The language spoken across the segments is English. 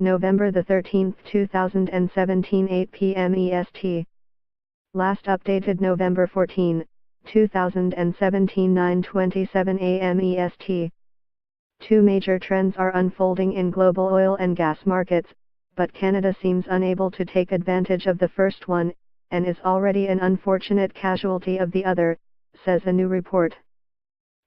November 13, 2017, 8 p.m. EST. Last updated November 14, 2017, 9:27 a.m. EST. Two major trends are unfolding in global oil and gas markets, but Canada seems unable to take advantage of the first one, and is already an unfortunate casualty of the other, says a new report.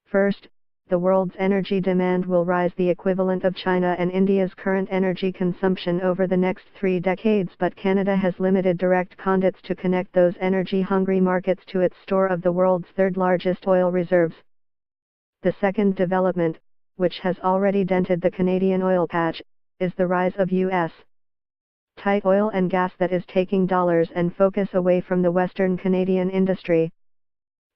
First, the world's energy demand will rise the equivalent of China and India's current energy consumption over the next 3 decades, but Canada has limited direct conduits to connect those energy-hungry markets to its store of the world's third-largest oil reserves. The second development, which has already dented the Canadian oil patch, is the rise of U.S. tight oil and gas that is taking dollars and focus away from the Western Canadian industry.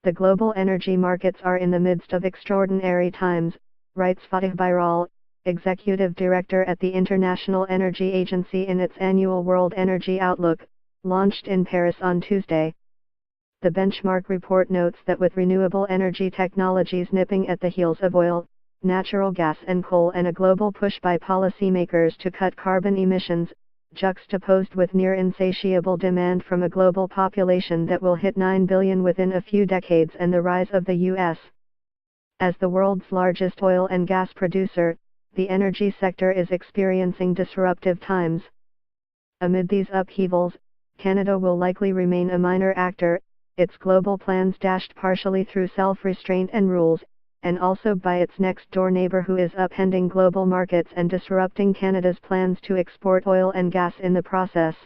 The global energy markets are in the midst of extraordinary times, writes Fatih Birol, executive director at the International Energy Agency in its annual World Energy Outlook, launched in Paris on Tuesday. The benchmark report notes that with renewable energy technologies nipping at the heels of oil, natural gas and coal, and a global push by policymakers to cut carbon emissions, juxtaposed with near insatiable demand from a global population that will hit 9 billion within a few decades, and the rise of the U.S. as the world's largest oil and gas producer, the energy sector is experiencing disruptive times. Amid these upheavals, Canada will likely remain a minor actor, its global plans dashed partially through self-restraint and rules, and also by its next-door neighbor who is upending global markets and disrupting Canada's plans to export oil and gas in the process.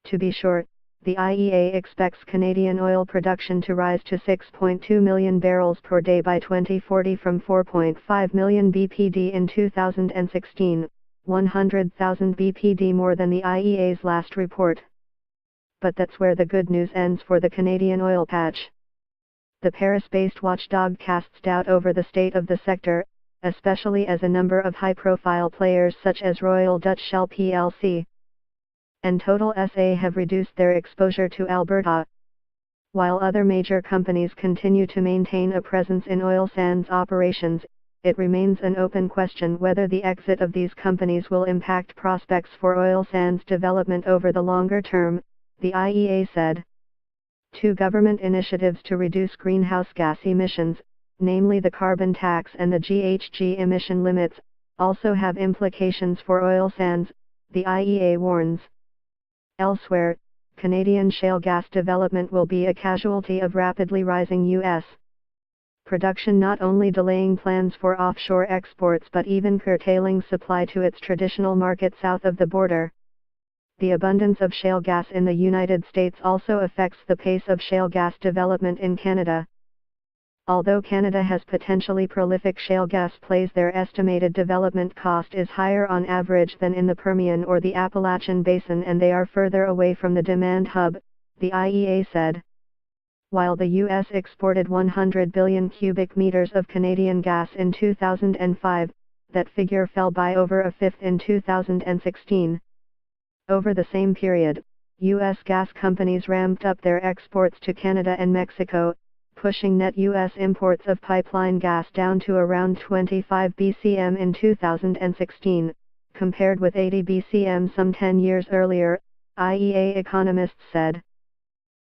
To be short, the IEA expects Canadian oil production to rise to 6.2 million barrels per day by 2040 from 4.5 million BPD in 2016, 100,000 BPD more than the IEA's last report. But that's where the good news ends for the Canadian oil patch. The Paris-based watchdog casts doubt over the state of the sector, especially as a number of high-profile players such as Royal Dutch Shell plc and Total SA have reduced their exposure to Alberta. While other major companies continue to maintain a presence in oil sands operations, it remains an open question whether the exit of these companies will impact prospects for oil sands development over the longer term, the IEA said. Two government initiatives to reduce greenhouse gas emissions, namely the carbon tax and the GHG emission limits, also have implications for oil sands, the IEA warns. Elsewhere, Canadian shale gas development will be a casualty of rapidly rising U.S. production, not only delaying plans for offshore exports but even curtailing supply to its traditional market south of the border. The abundance of shale gas in the United States also affects the pace of shale gas development in Canada. Although Canada has potentially prolific shale gas plays, their estimated development cost is higher on average than in the Permian or the Appalachian Basin, and they are further away from the demand hub, the IEA said. While the U.S. exported 100 billion cubic meters of Canadian gas in 2005, that figure fell by over a fifth in 2016. Over the same period, U.S. gas companies ramped up their exports to Canada and Mexico, pushing net U.S. imports of pipeline gas down to around 25 BCM in 2016, compared with 80 BCM some 10 years earlier, IEA economists said.